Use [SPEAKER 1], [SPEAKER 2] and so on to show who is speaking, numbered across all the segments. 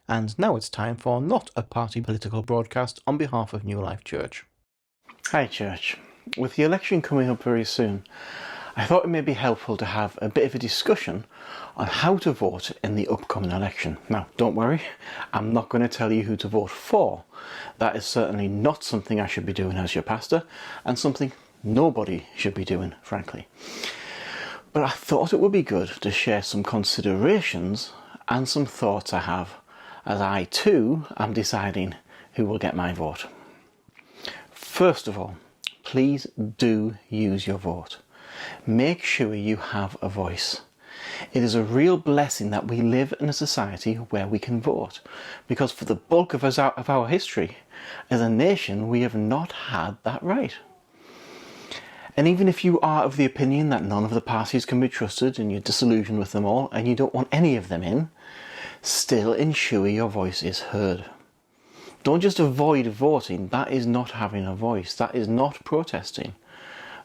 [SPEAKER 1] And now it's time for not a party political broadcast on behalf of New Life Church.
[SPEAKER 2] Hi Church. With the election coming up very soon, I thought it may be helpful to have a bit of a discussion on how to vote in the upcoming election. Now, don't worry, I'm not going to tell you who to vote for. That is certainly not something I should be doing as your pastor, and something nobody should be doing, frankly. But I thought it would be good to share some considerations and some thoughts I have as I too am deciding who will get my vote. First of all, please do use your vote. Make sure you have a voice. It is a real blessing that we live in a society where we can vote, because for the bulk of our history as a nation we have not had that right. And even if you are of the opinion that none of the parties can be trusted and you're disillusioned with them all and you don't want any of them in, still ensure your voice is heard. Don't just avoid voting. That is not having a voice. That is not protesting.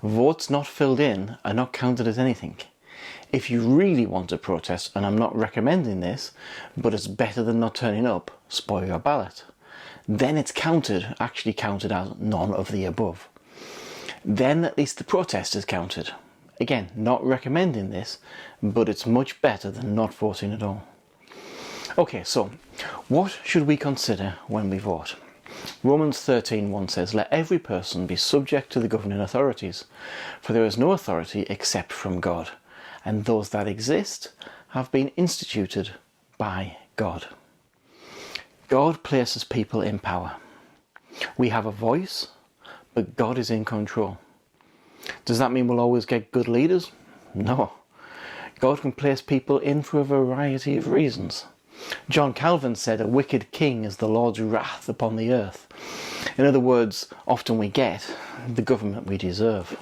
[SPEAKER 2] Votes not filled in are not counted as anything. If you really want to protest, and I'm not recommending this, but it's better than not turning up, spoil your ballot. Then it's actually counted as none of the above. Then at least the protest is counted. Again, not recommending this, but it's much better than not voting at all. Okay, so what should we consider when we vote? Romans 13:1 says, "Let every person be subject to the governing authorities, for there is no authority except from God, and those that exist have been instituted by God." God places people in power. We have a voice, but God is in control. Does that mean we'll always get good leaders? No. God can place people in for a variety of reasons. John Calvin said, "A wicked king is the Lord's wrath upon the earth." In other words, often we get the government we deserve.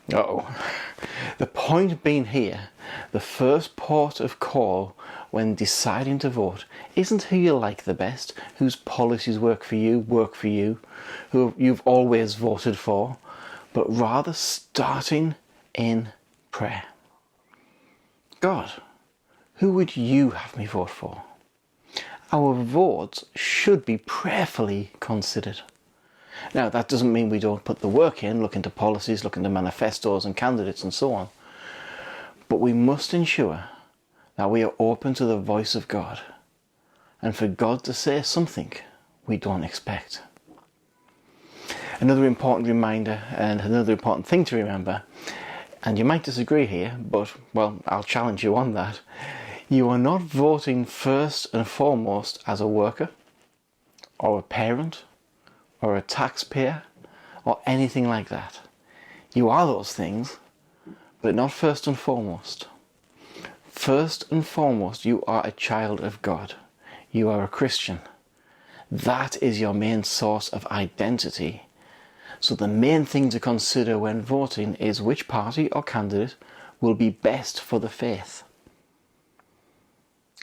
[SPEAKER 2] The point being here, the first port of call when deciding to vote isn't who you like the best, whose policies work for you, who you've always voted for, but rather starting in prayer. God, who would you have me vote for? Our votes should be prayerfully considered. Now, that doesn't mean we don't put the work in, look into policies, look into manifestos and candidates and so on. But we must ensure that we are open to the voice of God and for God to say something we don't expect. Another important reminder and another important thing to remember, and you might disagree here, but, well, I'll challenge you on that. You are not voting first and foremost as a worker, or a parent, or a taxpayer, or anything like that. You are those things, but not first and foremost. First and foremost, you are a child of God. You are a Christian. That is your main source of identity. So the main thing to consider when voting is which party or candidate will be best for the faith.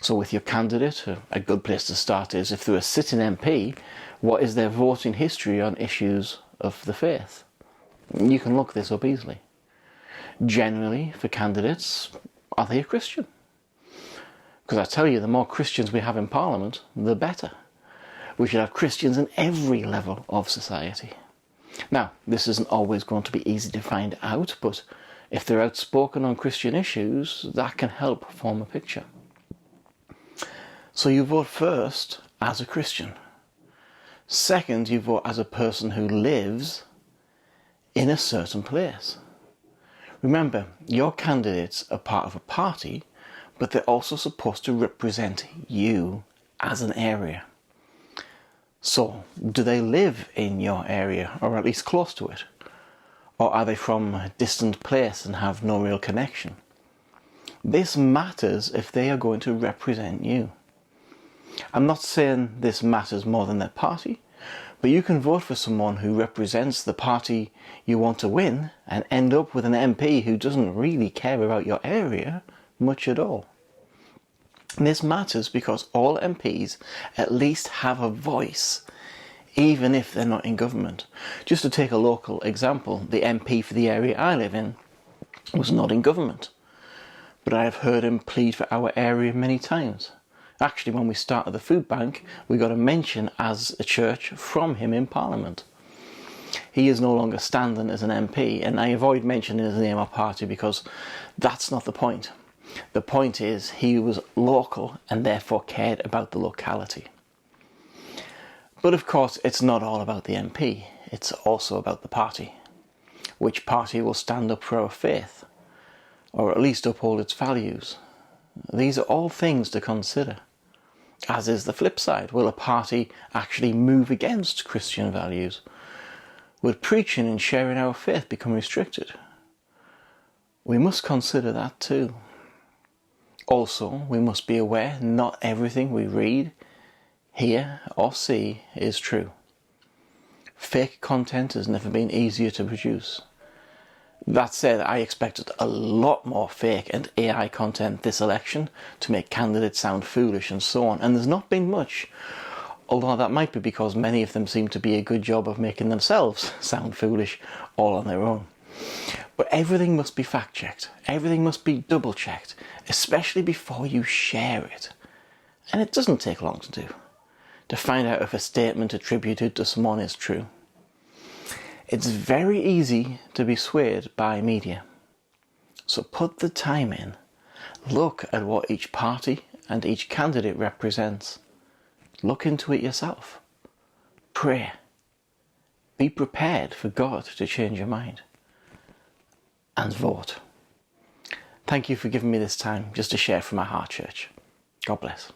[SPEAKER 2] So with your candidate, a good place to start is if they're a sitting MP, what is their voting history on issues of the faith? You can look this up easily. Generally, for candidates, are they a Christian? Because I tell you, the more Christians we have in Parliament, the better. We should have Christians in every level of society. Now, this isn't always going to be easy to find out, but if they're outspoken on Christian issues, that can help form a picture. So you vote first as a Christian. Second, you vote as a person who lives in a certain place. Remember, your candidates are part of a party, but they're also supposed to represent you as an area. So, do they live in your area, or at least close to it? Or are they from a distant place and have no real connection? This matters if they are going to represent you. I'm not saying this matters more than their party, but you can vote for someone who represents the party you want to win and end up with an MP who doesn't really care about your area much at all. And this matters because all MPs at least have a voice, even if they're not in government. Just to take a local example, the MP for the area I live in was not in government, but I have heard him plead for our area many times. Actually, when we started the food bank, we got a mention as a church from him in Parliament. He is no longer standing as an MP, and I avoid mentioning his name or party because that's not the point. The point is he was local and therefore cared about the locality. But of course, it's not all about the MP, it's also about the party. Which party will stand up for our faith, or at least uphold its values? These are all things to consider. As is the flip side, will a party actually move against Christian values? Would preaching and sharing our faith become restricted? We must consider that too. Also, we must be aware not everything we read, hear or see is true. Fake content has never been easier to produce. That said, I expected a lot more fake and AI content this election to make candidates sound foolish and so on, and there's not been much. Although that might be because many of them seem to be a good job of making themselves sound foolish all on their own. But everything must be fact-checked. Everything must be double-checked, especially before you share it. And it doesn't take long to do, to find out if a statement attributed to someone is true. It's very easy to be swayed by media. So put the time in. Look at what each party and each candidate represents. Look into it yourself. Pray. Be prepared for God to change your mind. And vote. Thank you for giving me this time just to share from my heart, church. God bless.